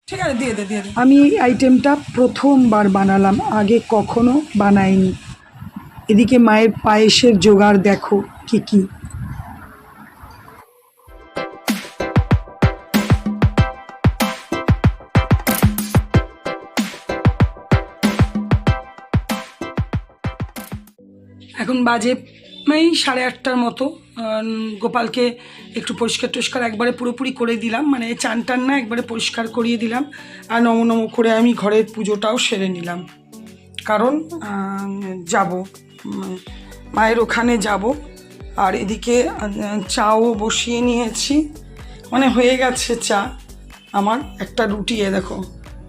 ঠিক আছে, দিয়ে দে দিয়ে দে। আমি এই আইটেমটা প্রথমবার বানালাম, আগে কখনো বানাইনি। এদিকে মায়ের পায়েসের জোগাড় দেখো কি কি। এখন বাজে এই 8:30টার মতো। গোপালকে একটু পরিষ্কার টরিষ্কার একবারে পুরোপুরি করে দিলাম, মানে চান টান না, একবারে পরিষ্কার করিয়ে দিলাম। আর নম নম করে আমি ঘরের পুজোটাও সেরে নিলাম, কারণ যাব মায়ের ওখানে যাব। আর এদিকে চাও বসিয়ে নিয়েছি, মানে হয়ে গেছে চা। আমার একটা রুটি, দেখো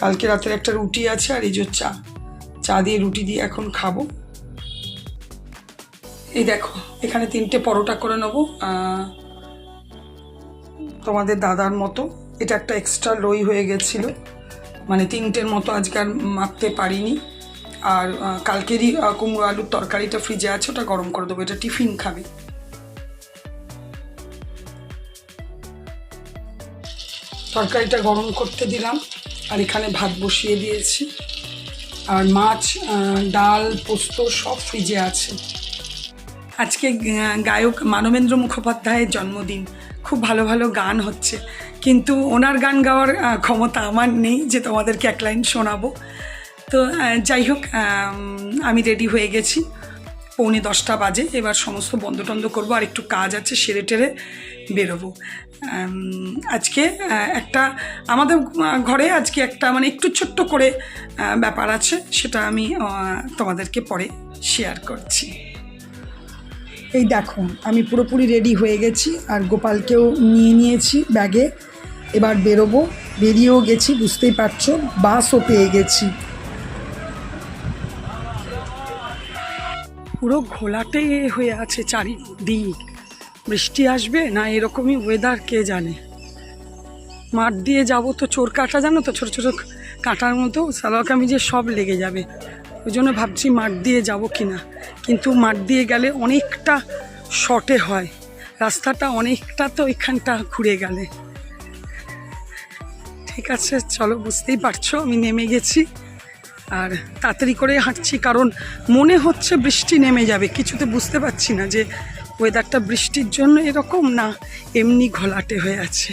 কালকে রাতের একটা রুটি আছে, আর এই যে চা দিয়ে রুটি দিয়ে এখন খাবো। এই দেখো এখানে 3টে পরোটা করে নেবো তোমাদের দাদার মতো। এটা একটা এক্সট্রা লই হয়ে গেছিলো, মানে 3টের মতো আজকে আর মাপতে পারিনি। আর কালকেরই কুমড়ো আলুর তরকারিটা ফ্রিজে আছে, ওটা গরম করে দেবো, এটা টিফিন খাবে। তরকারিটা গরম করতে দিলাম, আর এখানে ভাত বসিয়ে দিয়েছি। আর মাছ, ডাল, পোস্ত সব ফ্রিজে আছে। আজকে গায়ক মানবেন্দ্র মুখোপাধ্যায়ের জন্মদিন, খুব ভালো ভালো গান হচ্ছে, কিন্তু ওনার গান গাওয়ার ক্ষমতা আমার নেই যে তোমাদেরকে এক লাইন শোনাবো। তো যাই হোক, আমি রেডি হয়ে গেছি, 9:45 বাজে। এবার সমস্ত বন্ধ টন্ধ করবো, আর একটু কাজ আছে, সেরে টেরে বেরোবো। আজকে একটা আমাদের ঘরে আজকে একটা মানে একটু ছোট্ট করে ব্যাপার আছে, সেটা আমি তোমাদেরকে পরে শেয়ার করছি। এই দেখো আমি পুরোপুরি রেডি হয়ে গেছি, আর গোপালকেও নিয়ে নিয়েছি ব্যাগে। এবার বেরোবো, বেরিয়েও গেছি, বুঝতেই পারছো, বাসও পেয়ে গেছি। পুরো ঘোলাটে হয়ে আছে চারিদিক, বৃষ্টি আসবে না এরকমই ওয়েদার কে জানে। মাঠ দিয়ে যাব তো, চোর কাঁটা জানো তো, ছোটো ছোটো কাঁটার মতো সালোয়ার কামিজে সব লেগে যাবে। ওই জন্য ভাবছি মাঠ দিয়ে যাব কি না, কিন্তু মাঠ দিয়ে গেলে অনেকটা শর্টে হয় রাস্তাটা, অনেকটা তো ওইখানটা ঘুরে গেলে। ঠিক আছে চলো, বুঝতেই পারছো আমি নেমে গেছি, আর তাড়াতাড়ি করে হাঁটছি, কারণ মনে হচ্ছে বৃষ্টি নেমে যাবে। কিছুতে বুঝতে পারছি না যে ওয়েদারটা বৃষ্টির জন্য এরকম, না এমনি ঘোলাটে হয়ে আছে।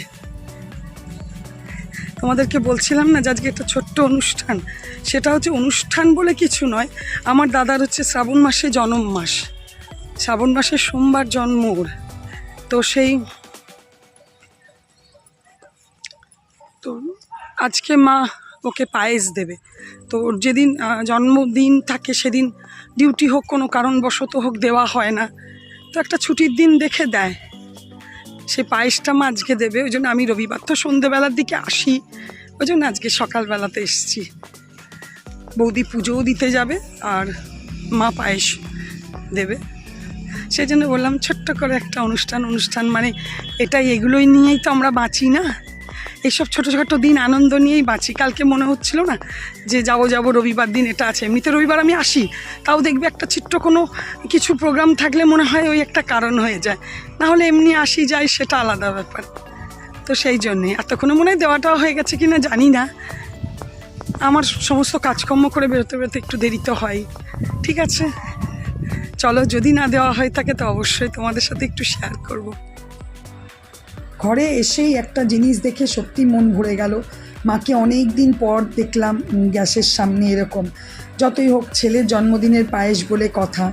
তোমাদেরকে বলছিলাম না যে আজকে একটা ছোট্ট অনুষ্ঠান, সেটা হচ্ছে অনুষ্ঠান বলে কিছু নয়, আমার দাদার হচ্ছে শ্রাবণ মাসে জন্ম মাস, শ্রাবণ মাসে সোমবার জন্ম ওর। তো তো আজকে মা ওকে পায়েস দেবে। তো ওর যেদিন জন্মদিন থাকে সেদিন ডিউটি হোক, কোনো কারণবশত হোক, দেওয়া হয় না, তো একটা ছুটির দিন দেখে দেয়। সে পায়েসটা মা আজকে দেবে, ওই জন্য আমি রবিবার তো সন্ধেবেলার দিকে আসি, ওই জন্য আজকে সকালবেলাতে এসেছি। বৌদি পুজোও দিতে যাবে, আর মা পায়েস দেবে, সেই জন্য বললাম ছোট্ট করে একটা অনুষ্ঠান মানে এটাই, এগুলোই নিয়েই তো আমরা বাঁচি না, এইসব ছোটো ছোটো দিন আনন্দ নিয়েই বাঁচি। কালকে মনে হচ্ছিল না যে যাবো রবিবার দিন এটা আছে, এমনিতে রবিবার আমি আসি, তাও দেখবে একটা ছোট্ট কোনো কিছু প্রোগ্রাম থাকলে মনে হয় ওই একটা কারণ হয়ে যায়, না হলে এমনি আসি যাই সেটা আলাদা ব্যাপার। তো সেই জন্যে এতক্ষণে মনে হয় দেওয়াটাও হয়ে গেছে কিনা জানি না, আমার সমস্ত কাজকর্ম করে বেরোতে বেরোতে একটু দেরি তো হয়। ঠিক আছে চলো, যদি না দেওয়া হয়ে থাকে তো অবশ্যই তোমাদের সাথে একটু শেয়ার করব। ঘরে এসেই একটা জিনিস দেখে সত্যি মন ভরে গেল, মাকে অনেক দিন পর দেখলাম গ্যাসের সামনে এরকম। যতই হোক ছেলের জন্মদিনের পায়েস বলে কথা,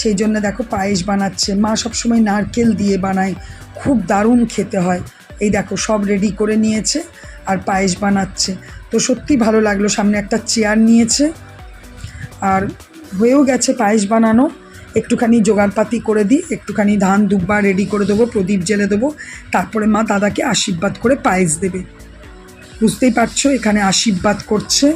সেই জন্য দেখো পায়েস বানাচ্ছে। মা সবসময় নারকেল দিয়ে বানায়, খুব দারুণ খেতে হয়। এই দেখো সব রেডি করে নিয়েছে আর পায়েস বানাচ্ছে, তো সত্যি ভালো লাগলো। সামনে একটা চেয়ার নিয়েছে, আর হয়েও গেছে পায়েস বানানো। একটুখানি জোগাড়পাতি করে দিই, একটুখানি ধান দুব্বা রেডি করে দেবো, প্রদীপ জ্বেলে দেবো, তারপরে মা দাদাকে আশীর্বাদ করে পায়েস দেবে। বুঝতেই পারছো এখানে আশীর্বাদ করছে।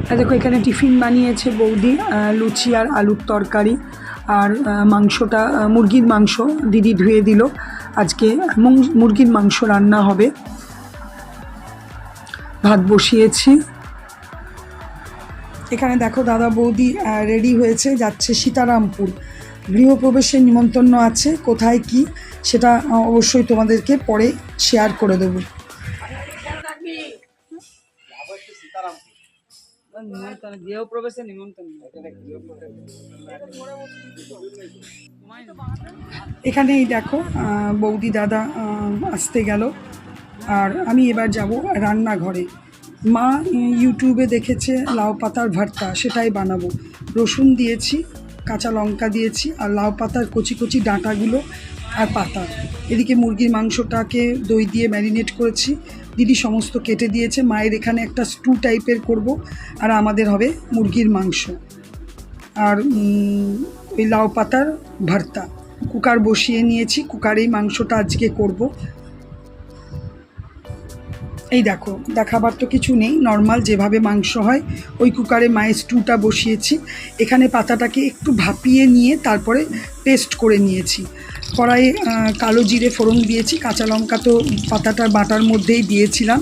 আর দেখো এখানে টিফিন বানিয়েছে বৌদি, লুচি আর আলুর তরকারি। আর মাংসটা মুরগির মাংস দিদি ধুয়ে দিল, আজকে মুরগির মাংস রান্না হবে। ভাত বসিয়েছি। এখানে দেখো দাদা বৌদি রেডি হয়েছে, যাচ্ছে সীতারামপুর। গৃহপ্রবেশের নিমন্ত্রণ আছে, কোথায় কি সেটা অবশ্যই তোমাদেরকে পরে শেয়ার করে দেবো। এখানেই দেখো বৌদি দাদা আসতে গেল, আর আমি এবার যাব রান্নাঘরে। মা ইউটিউবে দেখেছে লাউ পাতার ভর্তা, সেটাই বানাবো। রসুন দিয়েছি, কাঁচা লঙ্কা দিয়েছি, আর লাউ পাতার কচি কচি ডাঁটাগুলো আর পাতা। এদিকে মুরগির মাংসটাকে দই দিয়ে ম্যারিনেট করেছি, দিদি সমস্ত কেটে দিয়েছে। মায়ের এখানে একটা স্টু টাইপের করব, আর আমাদের হবে মুরগির মাংস আর ওই লাউ পাতার ভর্তা। কুকার বসিয়ে নিয়েছি, কুকারেই মাংসটা আজকে করব। এই দেখো, দেখাবার তো কিছু নেই, নর্মাল যেভাবে মাংস হয় ওই কুকারে মায়ের স্টুটা বসিয়েছি। এখানে পাতাটাকে একটু ভাপিয়ে নিয়ে তারপরে পেস্ট করে নিয়েছি। কড়াইয়ে কালো জিরে ফোড়ন দিয়েছি, কাঁচা লঙ্কা তো পাতাটার বাটার মধ্যেই দিয়েছিলাম।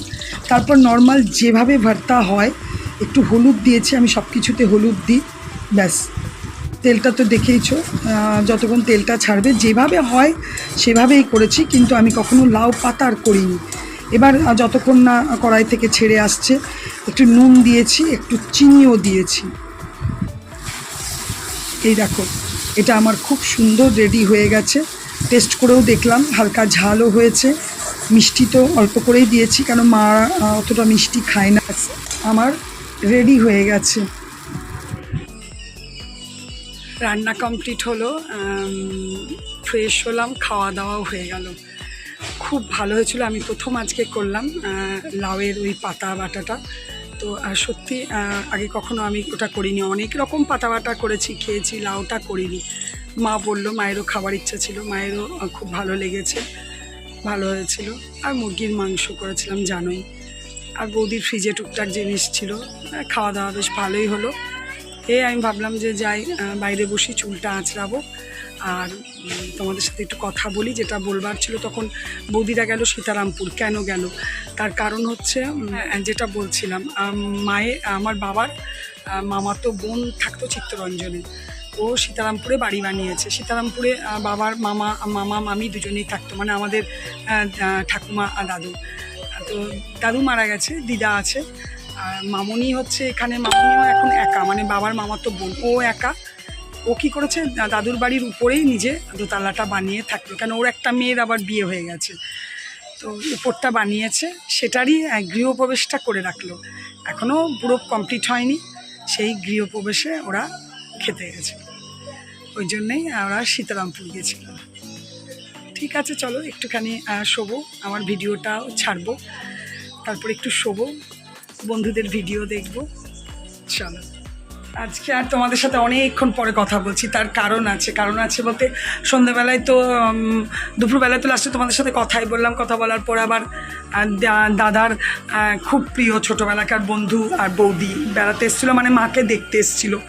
তারপর নর্মাল যেভাবে ভর্তা হয় একটু হলুদ দিয়েছি, আমি সব কিছুতে হলুদ দিই। ব্যাস, তেলটা তো দেখেইছো, যতক্ষণ তেলটা ছাড়বে যেভাবে হয় সেভাবেই করেছি, কিন্তু আমি কখনো লাউ পাতার করিনি। এবার যতক্ষণ না কড়াই থেকে ছেড়ে আসছে একটু নুন দিয়েছি, একটু চিনিও দিয়েছি। এই দেখো, এটা আমার খুব সুন্দর রেডি হয়ে গেছে। টেস্ট করেও দেখলাম, হালকা ঝালও হয়েছে। মিষ্টি তো অল্প করেই দিয়েছি, কেন মা অতটা মিষ্টি খায় না। আমার রেডি হয়ে গেছে। রান্না কমপ্লিট হলো, ফ্রেশ হলাম, খাওয়া দাওয়াও হয়ে গেল। খুব ভালো হয়েছিল। আমি প্রথম আজকে করলাম লাউয়ের ওই পাতা বাটাটা। তো সত্যি আগে কখনো আমি ওটা করিনি। অনেক রকম পাতা বাটা করেছি, খেয়েছি, লাউটা করিনি। মা বললো, মায়েরও খাবার ইচ্ছা ছিল, মায়েরও খুব ভালো লেগেছে, ভালো হয়েছিল। আর মুরগির মাংস করেছিলাম জানোই। আর বৌদির ফ্রিজে টুকটাক জিনিস ছিল, খাওয়া দাওয়া বেশ ভালোই হলো। আমি ভাবলাম যে যাই বাইরে বসি, চুলটা আঁচড়াবো আর তোমাদের সাথে একটু কথা বলি। যেটা বলবার ছিল, তখন বৌদিরা গেল সীতারামপুর। কেন গেল তার কারণ হচ্ছে, যেটা বলছিলাম, আমার বাবার মামাতো বোন থাকতো চিত্তরঞ্জনে, ও সীতারামপুরে বাড়ি বানিয়েছে। সীতারামপুরে বাবার মামা মামি দুজনেই থাকতো, মানে আমাদের ঠাকুমা আর দাদু। তো দাদু মারা গেছে, দিদা আছে, আর মামনি হচ্ছে এখানে। মামনিও এখন একা, মানে বাবার মামাতো বোন, ও একা। ও কী করেছে, দাদুর বাড়ির উপরেই নিজে দোতলাটা বানিয়ে থাকলো, কেন ওর একটা মেয়ের আবার বিয়ে হয়ে গেছে। তো উপরটা বানিয়েছে, সেটারই গৃহপ্রবেশটা করে রাখলো। এখনও পুরো কমপ্লিট হয়নি, সেই গৃহপ্রবেশে ওরা খেতে গেছে। ওই জন্যেই ওরা সীতারামপুর গেছিল। ঠিক আছে, চলো একটুখানি শোবো, আমার ভিডিওটাও ছাড়বো, তারপর একটু শোবো, বন্ধুদের ভিডিও দেখবো। চলো, আজকে আর তোমাদের সাথে অনেকক্ষণ পরে কথা বলছি। তার কারণ আছে বলতে, সন্ধ্যাবেলায় তো দুপুরবেলায় তো লাস্টে তোমাদের সাথে কথাই বললাম। কথা বলার পর আবার দাদার খুব প্রিয় ছোটোবেলাকার বন্ধু আর বৌদি বেড়াতে এসেছিলো, মানে মাকে দেখতে এসেছিলো।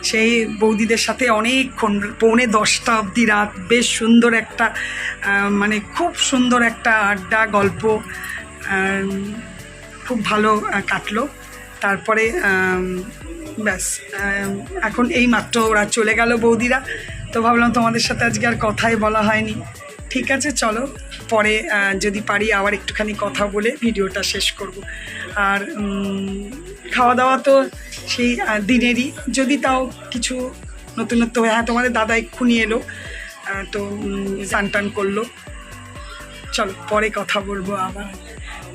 সেই বৌদিদের সাথে অনেকক্ষণ, 9:45 অবধি রাত, বেশ সুন্দর একটা মানে খুব সুন্দর একটা আড্ডা, গল্প, খুব ভালো কাটলো। তারপরে ব্যাস, এখন এই মাত্র ওরা চলে গেল বৌদিরা। তো ভাবলাম তোমাদের সাথে আজকে আর কথাই বলা হয়নি। ঠিক আছে, চলো পরে যদি পারি আবার একটুখানি কথা বলে ভিডিওটা শেষ করব। আর খাওয়া দাওয়া তো সেই দিনেরই, যদি তাও কিছু নতুনত্ব হয়। হ্যাঁ, তোমাদের দাদা এক্ষুনি এলো, তো স্নান টান করলো। চলো পরে কথা বলবো, আবার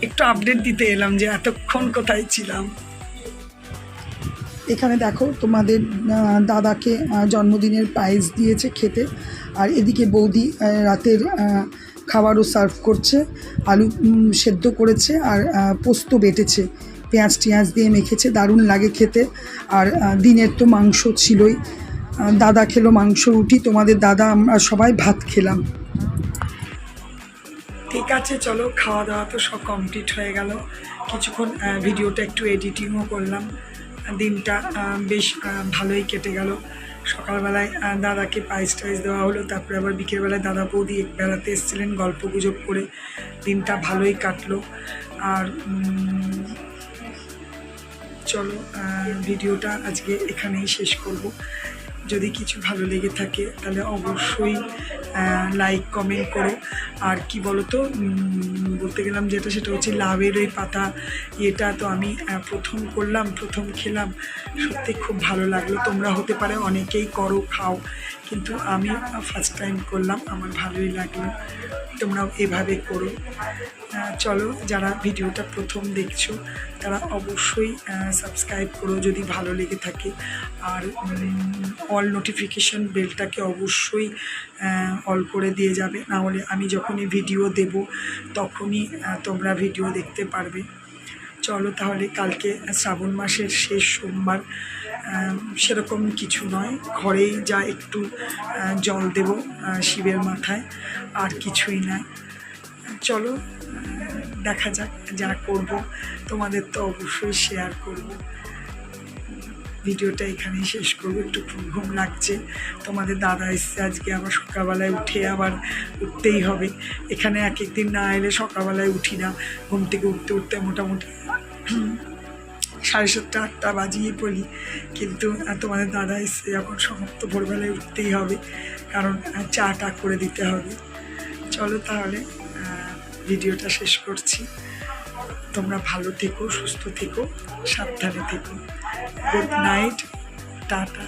একটু আপডেট দিতে এলাম যে এতক্ষণ কোথায় ছিলাম। এখানে দেখো, তোমাদের দাদাকে জন্মদিনের পায়েস দিয়েছে খেতে, আর এদিকে বৌদি রাতের খাবারও সার্ভ করছে। আলু সেদ্ধ করেছে আর পোস্ত বেটেছে, পেঁয়াজ টিয়াজ দিয়ে মেখেছে, দারুণ লাগে খেতে। আর দিনের তো মাংস ছিলই, দাদা খেলো মাংস রুটি, তোমাদের দাদা, আমরা সবাই ভাত খেলাম। ঠিক আছে, চলো খাওয়া দাওয়া তো সব কমপ্লিট হয়ে গেল। কিছুক্ষণ ভিডিওটা একটু এডিটিংও করলাম, দিনটা বেশ ভালোই কেটে গেল। সকালবেলায় দাদাকে পায়েস টাইস দেওয়া হলো, তারপরে আবার বিকেলবেলায় দাদা বৌদি বেড়াতে এসেছিলেন, গল্প গুজব করে দিনটা ভালোই কাটলো। আর চলো ভিডিওটা আজকে এখানেই শেষ করব। যদি কিছু ভালো লেগে থাকে তাহলে অবশ্যই লাইক কমেন্ট করো। আর কি বলো তো, বলতে গেলাম যেটা, সেটা হচ্ছে লাউয়ের ওই পাতা, এটা তো আমি প্রথম করলাম, প্রথম খেলাম, সত্যি খুব ভালো লাগলো। তোমরা হতে পারে অনেকেই করো, খাও, কিন্তু আমি ফার্স্ট টাইম করলাম, আমার ভালোই লাগলো। তোমরাও এভাবে করো। চলো, যারা ভিডিওটা প্রথম দেখছো তারা অবশ্যই সাবস্ক্রাইব করো যদি ভালো লেগে থাকে। আর অল নোটিফিকেশন বেলটাকে অবশ্যই অল করে দিয়ে যাবে, নাহলে আমি যখনই ভিডিও দেব তখনই তোমরা ভিডিও দেখতে পারবে। চলো তাহলে, কালকে শ্রাবণ মাসের শেষ সোমবার, সেরকম কিছু নয়, ঘরেই যা একটু জল দেব শিবের মাথায়, আর কিছুই না। চলো দেখা যাক, যা করব তোমাদের তো অবশ্যই শেয়ার করব। ভিডিওটা এখানেই শেষ করবো। একটু ঘুম লাগছে, তোমাদের দাদা এসছে আজকে, আবার সকালবেলায় উঠে আবার উঠতেই হবে। এখানে এক একদিন না এলে সকালবেলায় উঠি না, ঘুম থেকে উঠতে উঠতে মোটামুটি 7:30 8টা বাজিয়ে পড়ি। কিন্তু তোমাদের দাদা এসছে যখন, সমস্ত ভোরবেলায় উঠতেই হবে, কারণ চাটা করে দিতে হবে। চলো তাহলে ভিডিওটা শেষ করছি। তোমরা ভালো থেকো, সুস্থ থেকো, সাবধানে থেকো। Good night, tata.